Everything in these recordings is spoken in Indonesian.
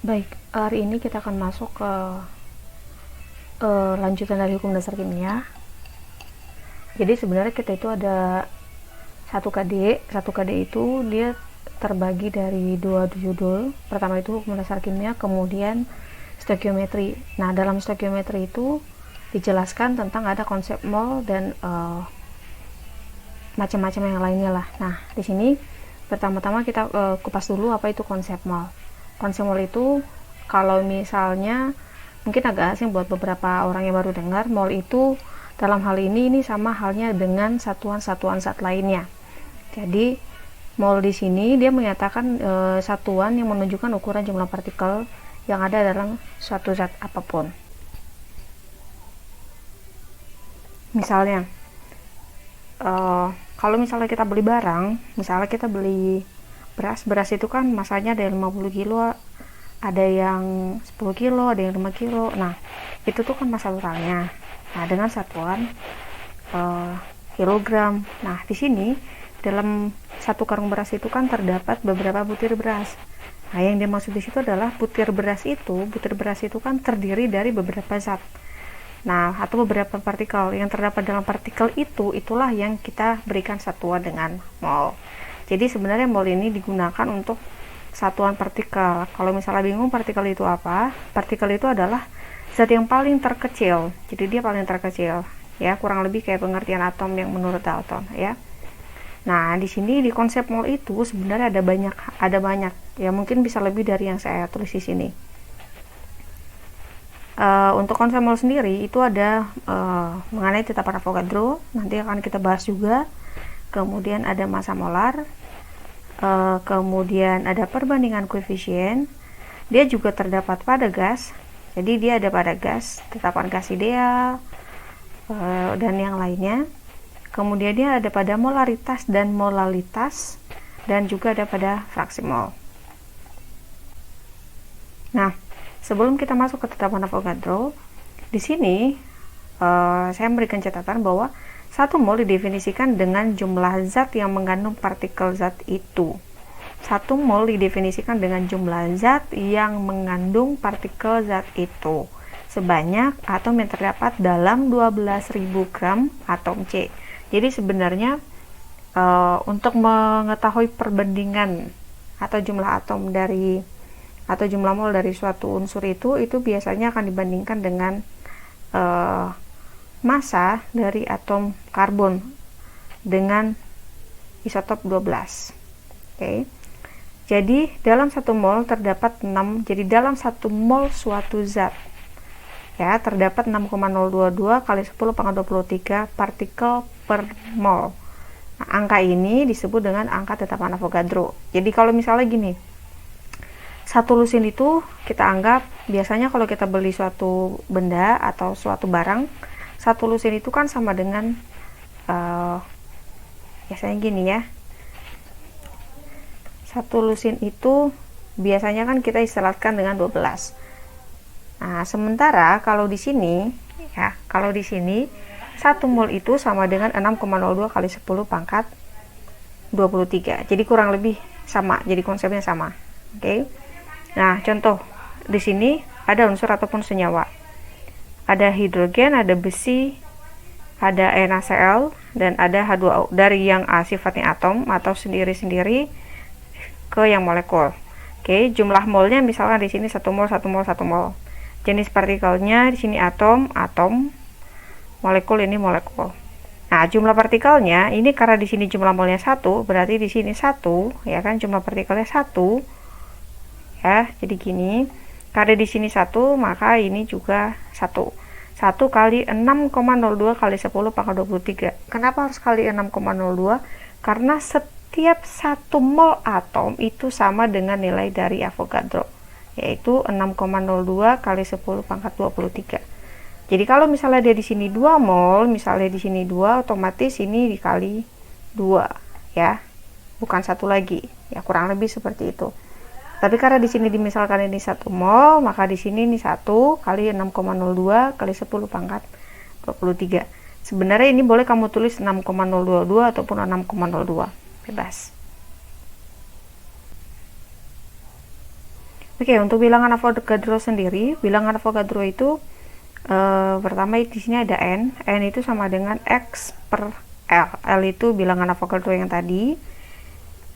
Baik, hari ini kita akan masuk ke lanjutan dari hukum dasar kimia. Jadi sebenarnya kita itu ada satu KD. Satu KD itu dia terbagi dari dua judul. Pertama itu hukum dasar kimia, kemudian stoikiometri. Nah, dalam stoikiometri itu dijelaskan tentang ada konsep mol dan macam-macam yang lainnya lah. Nah, di sini pertama-tama kita kupas dulu apa itu konsep mol. Konsep mol itu kalau misalnya mungkin agak asing buat beberapa orang yang baru dengar, mol itu dalam hal ini sama halnya dengan satuan-satuan zat lainnya. Jadi mol di sini dia menyatakan satuan yang menunjukkan ukuran jumlah partikel yang ada dalam suatu zat apapun. Misalnya kalau misalnya kita beli barang, misalnya kita beli beras itu kan masanya ada yang 50 kilo, ada yang 10 kilo, ada yang 5 kilo. Nah, itu tuh kan massa totalnya. Nah, dengan satuan kilogram. Nah, di sini dalam satu karung beras itu kan terdapat beberapa butir beras. Nah, yang dimaksud di situ adalah butir beras itu kan terdiri dari beberapa zat. Nah, atau beberapa partikel yang terdapat dalam partikel itulah yang kita berikan satuan dengan mol. Jadi sebenarnya mol ini digunakan untuk satuan partikel. Kalau misalnya bingung partikel itu apa, partikel itu adalah zat yang paling terkecil. Jadi dia paling terkecil, ya, kurang lebih kayak pengertian atom yang menurut Dalton, ya. Nah, di sini di konsep mol itu sebenarnya ada banyak. Ya, mungkin bisa lebih dari yang saya tulis di sini. Untuk konsep mol sendiri itu ada mengenai tetapan Avogadro, nanti akan kita bahas juga. Kemudian ada massa molar, kemudian ada perbandingan koefisien. Dia juga terdapat pada gas, jadi dia ada pada gas, tetapan gas ideal, dan yang lainnya. Kemudian dia ada pada molaritas dan molalitas, dan juga ada pada fraksi mol. Nah, sebelum kita masuk ke tetapan Avogadro, di sini saya memberikan catatan bahwa 1 mol didefinisikan dengan jumlah zat yang mengandung partikel zat itu. 1 mol didefinisikan dengan jumlah zat yang mengandung partikel zat itu sebanyak atom yang terdapat dalam 12.000 gram atom C. Jadi sebenarnya untuk mengetahui perbandingan atau jumlah atom atau jumlah mol dari suatu unsur itu biasanya akan dibandingkan dengan massa dari atom karbon dengan isotop 12. Oke. Jadi dalam 1 mol terdapat 6. Jadi dalam 1 mol suatu zat, ya, terdapat 6,022 kali 10⁻23 partikel per mol. Nah, angka ini disebut dengan angka tetapan Avogadro. Jadi kalau misalnya gini, satu lusin itu kita anggap, biasanya kalau kita beli suatu benda atau suatu barang, satu lusin itu kan sama dengan biasanya gini ya, satu lusin itu biasanya kan kita istilahkan dengan 12. Nah, sementara kalau di sini, ya, kalau di sini 1 mol itu sama dengan 6,02 kali 10⁻23. Jadi kurang lebih sama, jadi konsepnya sama. Oke. Nah, contoh di sini ada unsur ataupun senyawa. Ada hidrogen, ada besi, ada NaCl, dan ada H2O. Dari yang A sifatnya atom atau sendiri-sendiri ke yang molekul. Oke, jumlah molnya misalkan di sini 1 mol, 1 mol, 1 mol. Jenis partikelnya di sini atom, molekul ini molekul. Nah, jumlah partikelnya ini karena di sini jumlah molnya 1, berarti di sini 1, ya kan, jumlah partikelnya 1. Ya, jadi gini. Karena di sini 1, maka ini juga 1. 1 kali 6,02 kali 10⁻23. Kenapa harus kali 6,02? Karena setiap 1 mol atom itu sama dengan nilai dari Avogadro, yaitu 6,02 kali 10⁻23. Jadi kalau misalnya dia di sini 2 mol, misalnya di sini 2, otomatis ini dikali 2, ya. Bukan 1 lagi. Ya, kurang lebih seperti itu. Tapi karena di sini dimisalkan ini 1 mol, maka di sini ini 1 kali 6,02 kali 10⁻23. Sebenarnya ini boleh kamu tulis 6,022 ataupun 6,02. Bebas. Oke, untuk bilangan Avogadro sendiri, bilangan Avogadro itu pertama di sini ada n itu sama dengan x per l. L itu bilangan Avogadro yang tadi.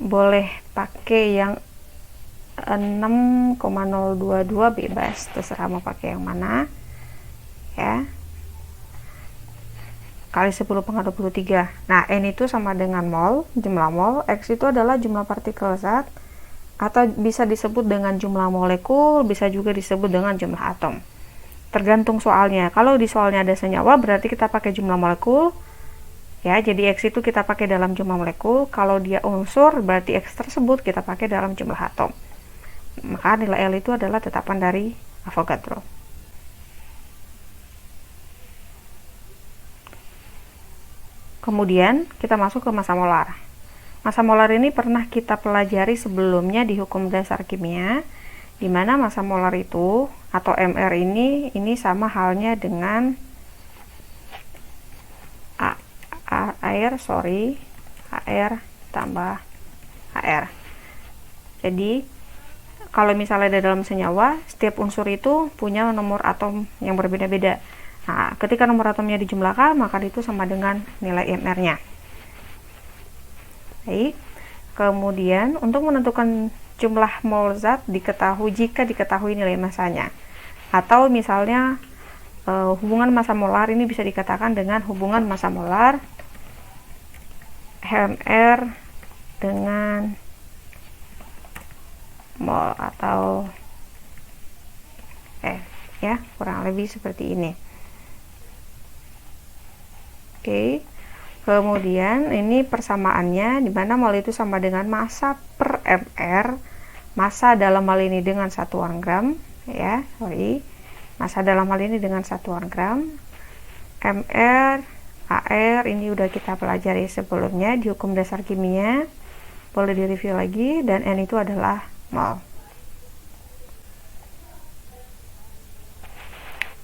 Boleh pakai yang 6,022 bebas, terserah mau pakai yang mana ya, kali 10 pangkat 23. Nah, n itu sama dengan mol, jumlah mol. X itu adalah jumlah partikel zat, atau bisa disebut dengan jumlah molekul, bisa juga disebut dengan jumlah atom, tergantung soalnya. Kalau di soalnya ada senyawa, berarti kita pakai jumlah molekul ya, jadi X itu kita pakai dalam jumlah molekul. Kalau dia unsur, berarti X tersebut kita pakai dalam jumlah atom. Maka nilai L itu adalah tetapan dari Avogadro. Kemudian kita masuk ke massa molar. Massa molar ini pernah kita pelajari sebelumnya di hukum dasar kimia, di mana massa molar itu atau MR ini sama halnya dengan air tambah AR. Jadi kalau misalnya ada dalam senyawa, setiap unsur itu punya nomor atom yang berbeda-beda. Nah, ketika nomor atomnya dijumlahkan, maka itu sama dengan nilai MR-nya. Baik. Kemudian untuk menentukan jumlah mol zat diketahui jika diketahui nilai massanya. Atau misalnya hubungan massa molar ini bisa dikatakan dengan hubungan massa molar MR dengan mol atau ya, kurang lebih seperti ini. Oke. Kemudian ini persamaannya, di mana mol itu sama dengan massa per MR. Massa dalam hal ini dengan satuan gram ya, massa dalam hal ini dengan satuan gram. MR, AR ini udah kita pelajari sebelumnya di hukum dasar kimia, boleh direview lagi. Dan N itu adalah mol.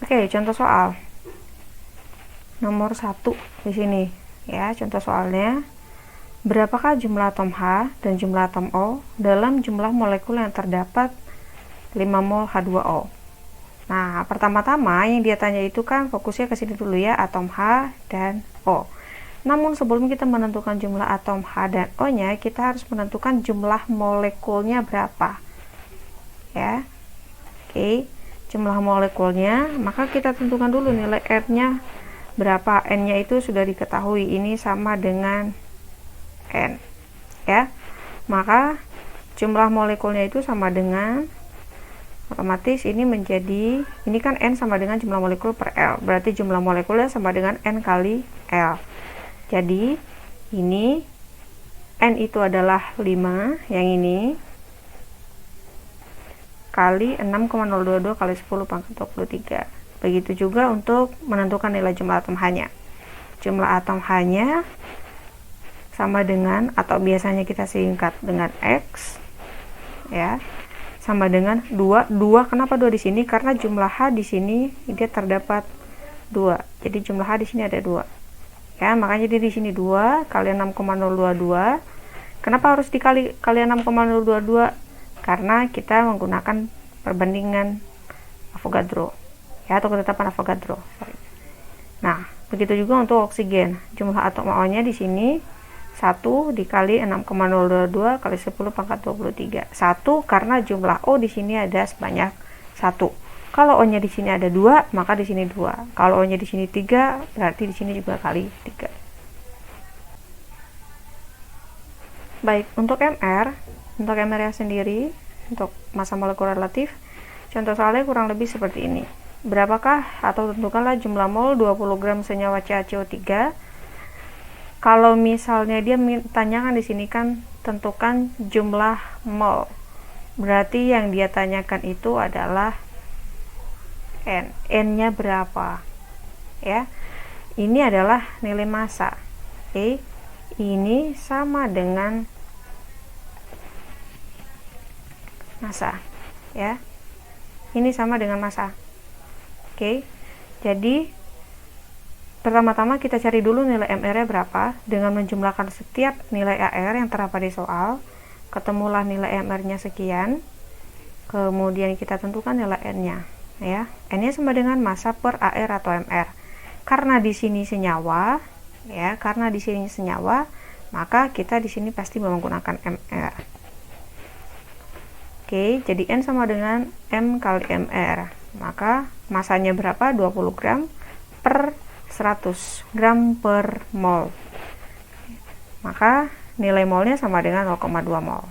Oke, contoh soal nomor 1 di sini ya. Contoh soalnya, berapakah jumlah atom H dan jumlah atom O dalam jumlah molekul yang terdapat 5 mol H2O. Nah, pertama-tama yang dia tanya itu kan fokusnya ke sini dulu ya, atom H dan O. Namun sebelum kita menentukan jumlah atom H dan O-nya, kita harus menentukan jumlah molekulnya berapa. Ya. Oke, jumlah molekulnya, maka kita tentukan dulu nilai R-nya berapa. N-nya itu sudah diketahui, ini sama dengan N. Ya. Maka jumlah molekulnya itu sama dengan, otomatis ini menjadi, ini kan N sama dengan jumlah molekul per L, berarti jumlah molekulnya sama dengan N kali L. Jadi ini N itu adalah 5, yang ini kali 6,022 kali 10 pangkat 23. Begitu juga untuk menentukan nilai jumlah atom H-nya. Jumlah atom H-nya sama dengan, atau biasanya kita singkat dengan X ya, sama dengan 2. Kenapa 2 di sini? Karena jumlah H di sini dia terdapat 2. Jadi jumlah H di sini ada 2. Ya, makanya di sini 2 kali 6,022. Kenapa harus dikali 6,022? Karena kita menggunakan perbandingan Avogadro. Ya, atau ketetapan Avogadro. Nah, begitu juga untuk oksigen. Jumlah atom O-nya di sini 1 dikali 6,022 kali 10 pangkat 23. 1 karena jumlah O di sini ada sebanyak 1. Kalau O-nya di sini ada 2, maka di sini 2. Kalau O-nya di sini 3, berarti di sini juga kali 3. Baik, untuk MR-nya sendiri, untuk massa molekul relatif, contoh soalnya kurang lebih seperti ini. Berapakah, atau tentukanlah jumlah mol 20 gram senyawa CaCO3. Kalau misalnya dia tanyakan di sini kan tentukan jumlah mol, berarti yang dia tanyakan itu adalah N. N-nya berapa? Ya. Ini adalah nilai massa. Oke. Ini sama dengan massa. Ya. Ini sama dengan massa. Oke. Jadi pertama-tama kita cari dulu nilai MR-nya berapa dengan menjumlahkan setiap nilai AR yang terdapat di soal. Ketemulah nilai MR-nya sekian. Kemudian kita tentukan nilai N-nya, ya. N-nya sama dengan massa per AR atau MR. Karena di sini senyawa, ya, maka kita di sini pasti menggunakan MR. Oke, jadi N sama dengan M kali MR. Maka masanya berapa? 20 gram per 100 gram per mol. Maka nilai molnya sama dengan 0,2 mol.